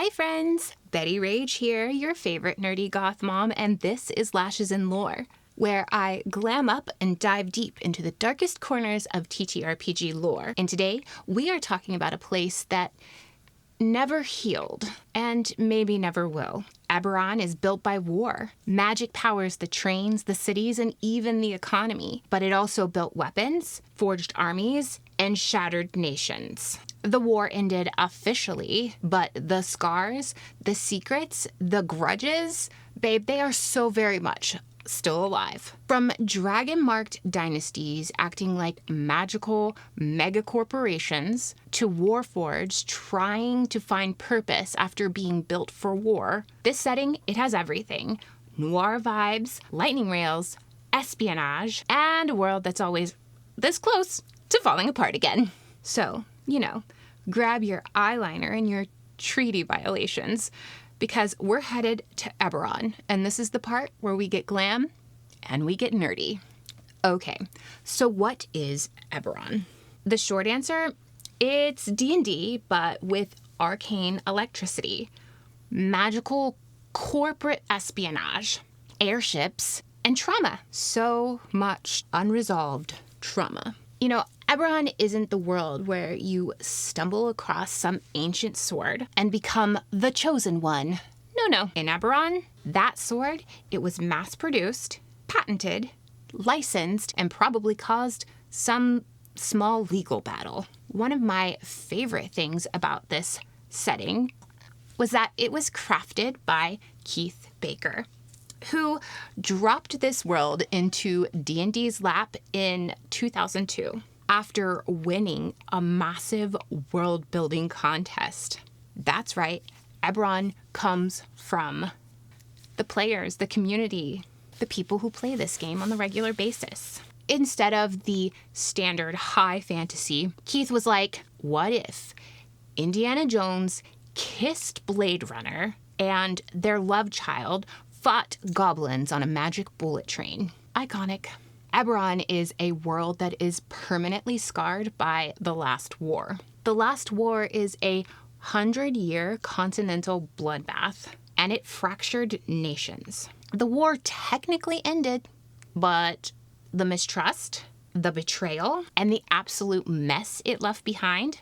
Hi friends, Betty Rage here, your favorite nerdy goth mom, and this is Lashes and Lore, where I glam up and dive deep into the darkest corners of TTRPG lore. And today, we are talking about a place that never healed, and maybe never will. Eberron is built by war. Magic powers the trains, the cities, and even the economy. But it also built weapons, forged armies, and shattered nations. The war ended officially, but the scars, the secrets, the grudges, babe, they are so very much still alive. From Dragon-Marked Dynasties acting like magical megacorporations to Warforged trying to find purpose after being built for war, this setting, it has everything. Noir vibes, lightning rails, espionage, and a world that's always this close to falling apart again. So, grab your eyeliner and your treaty violations, because we're headed to Eberron, and this is the part where we get glam and we get nerdy. Okay, so what is Eberron? The short answer, it's D&D, but with arcane electricity, magical corporate espionage, airships, and trauma. So much unresolved trauma. Eberron isn't the world where you stumble across some ancient sword and become the chosen one. No. In Eberron, that sword, it was mass-produced, patented, licensed, and probably caused some small legal battle. One of my favorite things about this setting was that it was crafted by Keith Baker, who dropped this world into D&D's lap in 2002. After winning a massive world-building contest. That's right, Eberron comes from the players, the community, the people who play this game on the regular basis. Instead of the standard high fantasy, Keith was like, what if Indiana Jones kissed Blade Runner and their love child fought goblins on a magic bullet train? Iconic. Eberron is a world that is permanently scarred by the Last War. The Last War is a 100-year continental bloodbath, and it fractured nations. The war technically ended, but the mistrust, the betrayal, and the absolute mess it left behind,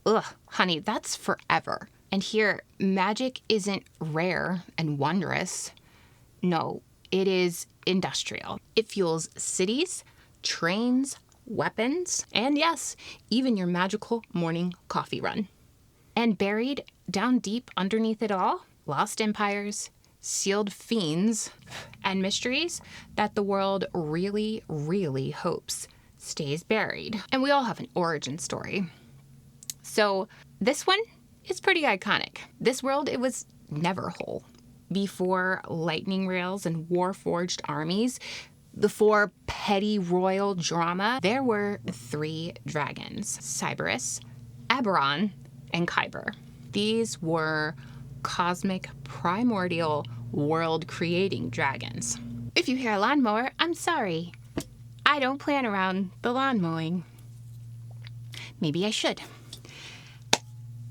honey, that's forever. And here, magic isn't rare and wondrous. No, it is industrial. It fuels cities, trains, weapons, and yes, even your magical morning coffee run. And buried down deep underneath it all, lost empires, sealed fiends, and mysteries that the world really, really hopes stays buried. And we all have an origin story. So this one is pretty iconic. This world, it was never whole. Before lightning rails and warforged armies, before petty royal drama, there were 3 dragons: Cerberus, Eberron, and Kyber. These were cosmic, primordial, world-creating dragons. If you hear a lawnmower, I'm sorry. I don't plan around the lawn mowing. Maybe I should.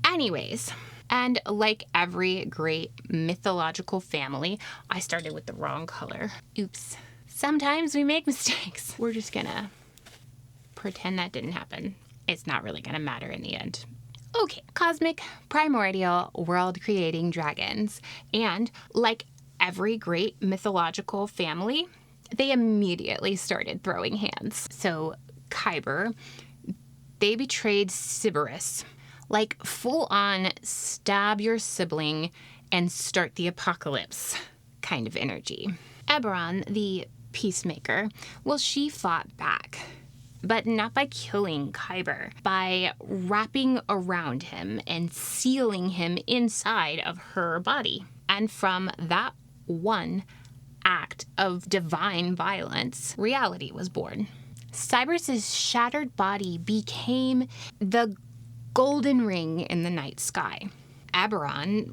Anyways, and like every great mythological family, I started with the wrong color. Oops. Sometimes we make mistakes. We're just gonna pretend that didn't happen. It's not really gonna matter in the end. Okay, cosmic, primordial, world-creating dragons. And like every great mythological family, they immediately started throwing hands. So Kyber, they betrayed Cerberus. Like full-on stab your sibling and start the apocalypse kind of energy. Eberron, the peacemaker, well, she fought back. But not by killing Kyber, by wrapping around him and sealing him inside of her body. And from that one act of divine violence, reality was born. Cerberus's shattered body became the golden ring in the night sky. Eberron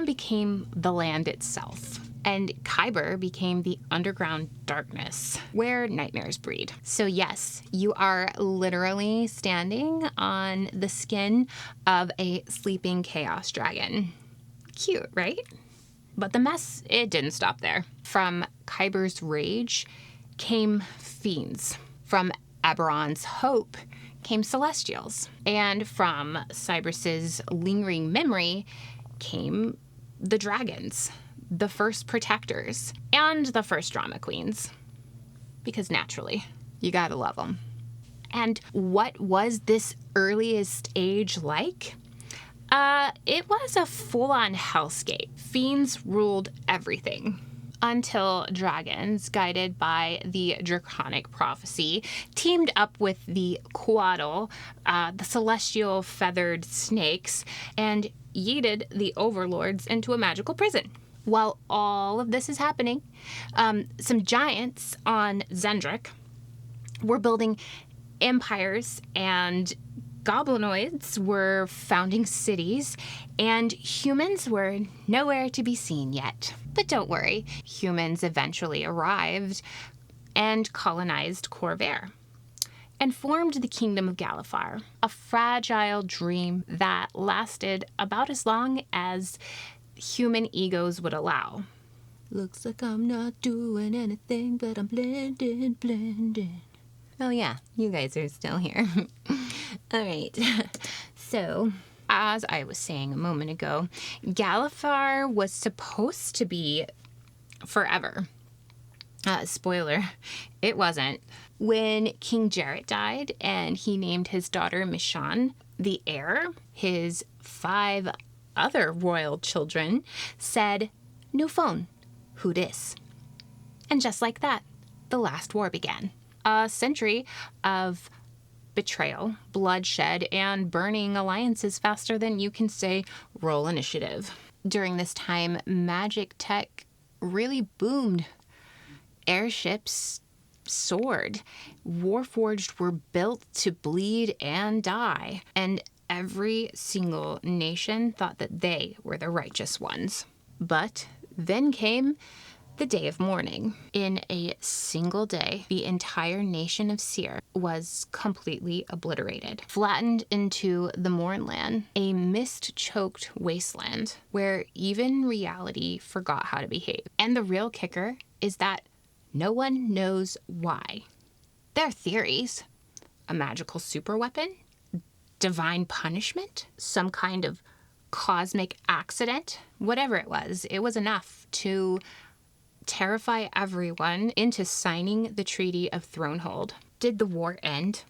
became the land itself. And Khyber became the underground darkness where nightmares breed. So yes, you are literally standing on the skin of a sleeping chaos dragon. Cute, right? But the mess, it didn't stop there. From Khyber's rage came fiends. From Eberron's hope came celestials. And from Cybrus's lingering memory came the dragons, the first protectors, and the first drama queens. Because naturally, you gotta love them. And what was this earliest age like? It was a full-on hellscape. Fiends ruled everything. Until dragons, guided by the draconic prophecy, teamed up with the Quaddle, the celestial feathered snakes, and yeeted the overlords into a magical prison. While all of this is happening, some giants on Zendrik were building empires, and goblinoids were founding cities, and humans were nowhere to be seen yet. But don't worry, humans eventually arrived and colonized Corvair and formed the Kingdom of Galifar, a fragile dream that lasted about as long as human egos would allow. Looks like I'm not doing anything, but I'm blending. Oh yeah, you guys are still here. All right. So, as I was saying a moment ago, Galifar was supposed to be forever. Spoiler, it wasn't. When King Jarrett died and he named his daughter Michonne the heir, his 5 other royal children said, "No phone. Who dis?" And just like that, the last war began. A century of betrayal, bloodshed, and burning alliances faster than you can say, roll initiative. During this time, magic tech really boomed. Airships soared. Warforged were built to bleed and die. And every single nation thought that they were the righteous ones. But then came the day of mourning. In a single day, the entire nation of Seer was completely obliterated, flattened into the Mournland, a mist-choked wasteland where even reality forgot how to behave. And the real kicker is that no one knows why. There are theories. A magical superweapon? Divine punishment? Some kind of cosmic accident? Whatever it was enough to terrify everyone into signing the Treaty of Thronehold. Did the war end?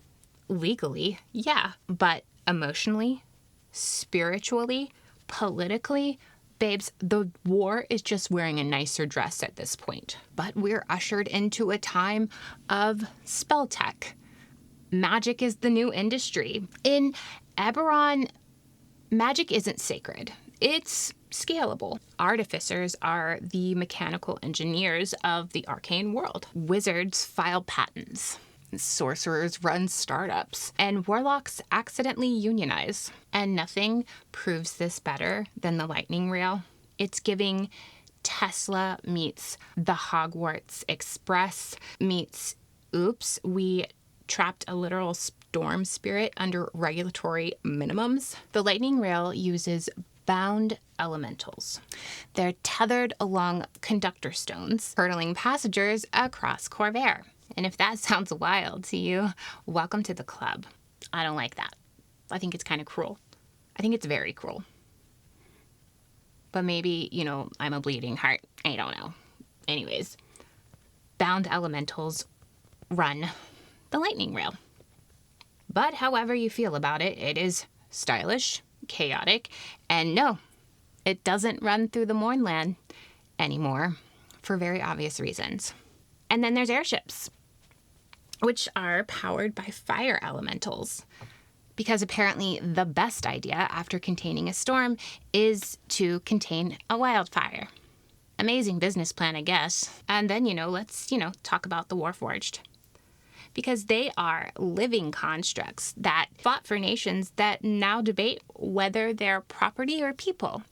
Legally, yeah. But emotionally, spiritually, politically, babes, the war is just wearing a nicer dress at this point. But we're ushered into a time of spell tech. Magic is the new industry. In Eberron, magic isn't sacred. It's scalable. Artificers are the mechanical engineers of the arcane world. Wizards file patents. Sorcerers run startups. And warlocks accidentally unionize. And nothing proves this better than the lightning rail. It's giving Tesla meets the Hogwarts Express meets, oops, we trapped a literal storm spirit under regulatory minimums. The lightning rail uses bound elementals. They're tethered along conductor stones, hurtling passengers across Corvair. And if that sounds wild to you, welcome to the club. I don't like that. I think it's kind of cruel. I think it's very cruel. But maybe, I'm a bleeding heart. I don't know. Anyways, bound elementals run the lightning rail. But however you feel about it, it is stylish, chaotic, and no, it doesn't run through the Mournland anymore for very obvious reasons. And then there's airships, which are powered by fire elementals, because apparently the best idea after containing a storm is to contain a wildfire. Amazing business plan, I guess. And then, let's, talk about the Warforged. Because they are living constructs that fought for nations that now debate whether they're property or people.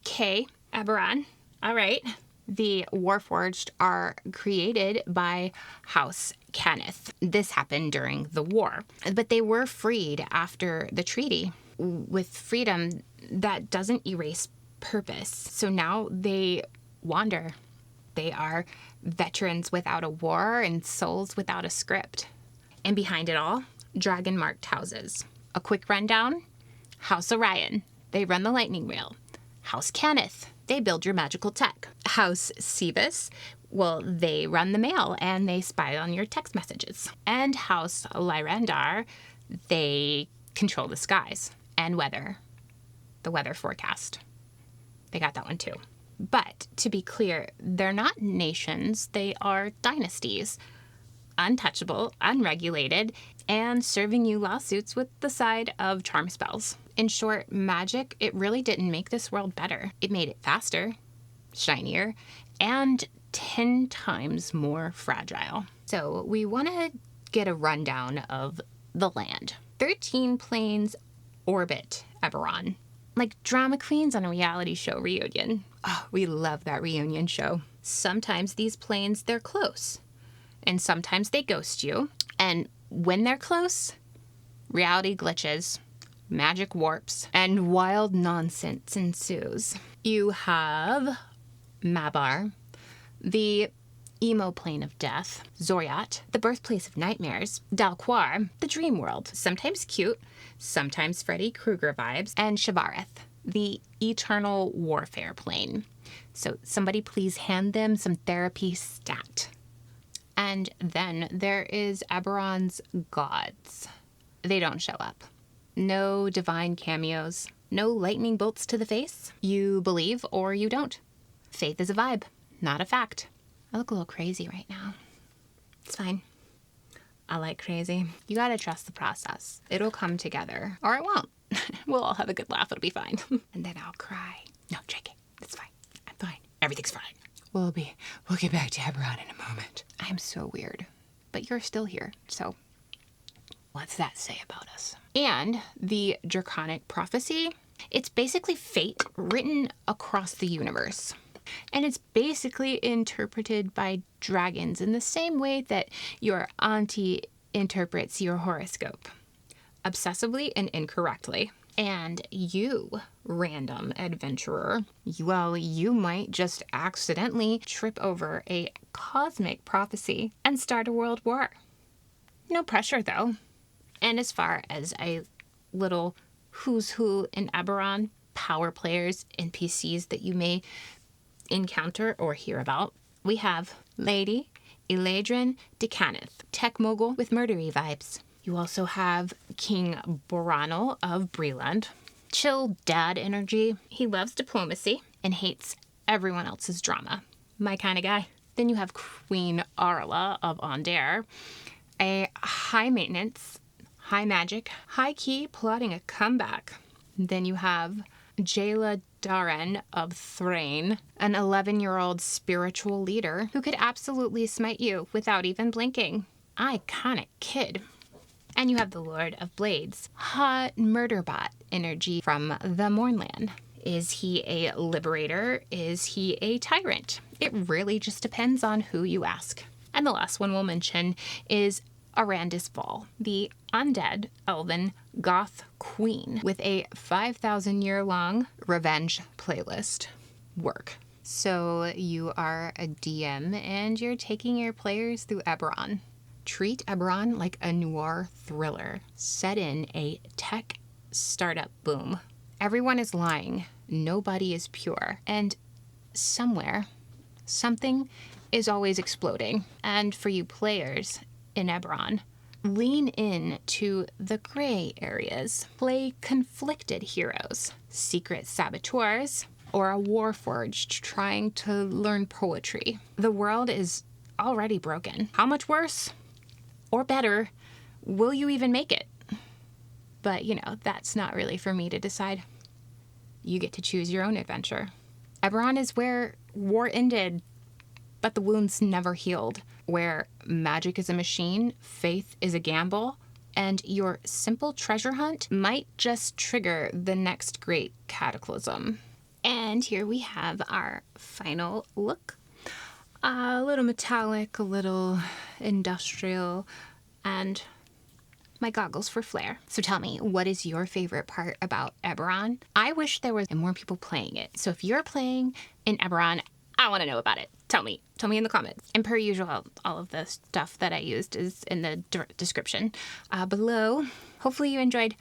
Eberron, All right. The Warforged are created by House Kenneth. This happened during the war, but they were freed after the treaty. With freedom, that doesn't erase purpose. So now they wander. They are veterans without a war and souls without a script. And behind it all, dragon-marked houses. A quick rundown: House Orion, they run the lightning wheel. House Kenneth, they build your magical tech. House Sevis, well, they run the mail and they spy on your text messages. And House Lyrandar, they control the skies and weather, the weather forecast. They got that one too. But to be clear, they're not nations, they are dynasties. Untouchable, unregulated, and serving you lawsuits with the side of charm spells. In short, magic, it really didn't make this world better. It made it faster, shinier, and 10 times more fragile. So we want to get a rundown of the land. 13 planes orbit Eberron, like drama queens on a reality show reunion. Oh, we love that reunion show. Sometimes these planes, they're close, and sometimes they ghost you. And when they're close, reality glitches, magic warps, and wild nonsense ensues. You have Mabar, the emo plane of death; Zoriat, the birthplace of nightmares; Dalquar, the dream world, sometimes cute, sometimes Freddy Krueger vibes; and Shavareth, the eternal warfare plane. So somebody please hand them some therapy stat. And then there is Eberron's gods. They don't show up. No divine cameos. No lightning bolts to the face. You believe or you don't. Faith is a vibe, not a fact. I look a little crazy right now. It's fine. I like crazy. You gotta trust the process. It'll come together. Or it won't. We'll all have a good laugh. It'll be fine. And then I'll cry. No, JK. It's fine. I'm fine. Everything's fine. We'll get back to Eberron in a moment. I'm so weird. But you're still here, so what's that say about us? And the Draconic prophecy, it's basically fate written across the universe. And it's basically interpreted by dragons in the same way that your auntie interprets your horoscope. Obsessively and incorrectly. And you, random adventurer, well, you might just accidentally trip over a cosmic prophecy and start a world war. No pressure, though. And as far as a little who's who in Eberron, power players, NPCs that you may encounter or hear about, we have Lady Eladrin de Caneth, tech mogul with murdery vibes. You also have King Boranal of Breland. Chill dad energy. He loves diplomacy and hates everyone else's drama. My kind of guy. Then you have Queen Arla of Onder, a high maintenance, high magic, high key plotting a comeback. Then you have Jayla Daren of Thrain, an 11-year-old spiritual leader who could absolutely smite you without even blinking. Iconic kid. And you have the Lord of Blades, hot murderbot energy from the Mournland. Is he a liberator? Is he a tyrant? It really just depends on who you ask. And the last one we'll mention is Arandis Val, the undead elven goth queen with a 5,000-year-long revenge playlist work. So you are a DM and you're taking your players through Eberron. Treat Eberron like a noir thriller set in a tech startup boom. Everyone is lying. Nobody is pure. And somewhere, something is always exploding. And for you players in Eberron, lean in to the gray areas. Play conflicted heroes, secret saboteurs, or a warforged trying to learn poetry. The world is already broken. How much worse? Or better, will you even make it? But, that's not really for me to decide. You get to choose your own adventure. Eberron is where war ended, but the wounds never healed. Where magic is a machine, faith is a gamble, and your simple treasure hunt might just trigger the next great cataclysm. And here we have our final look. A little metallic, a little industrial, and my goggles for flair. So tell me, what is your favorite part about Eberron? I wish there was more people playing it. So if you're playing in Eberron, I want to know about it. Tell me in the comments. And per usual, all of the stuff that I used is in the description below. Hopefully you enjoyed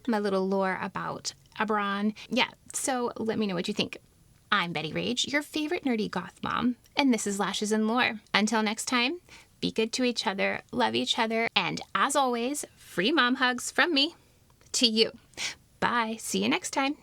my little lore about Eberron. Yeah, so let me know what you think. I'm Betty Rage, your favorite nerdy goth mom, and this is Lashes and Lore. Until next time, be good to each other, love each other, and as always, free mom hugs from me to you. Bye. See you next time.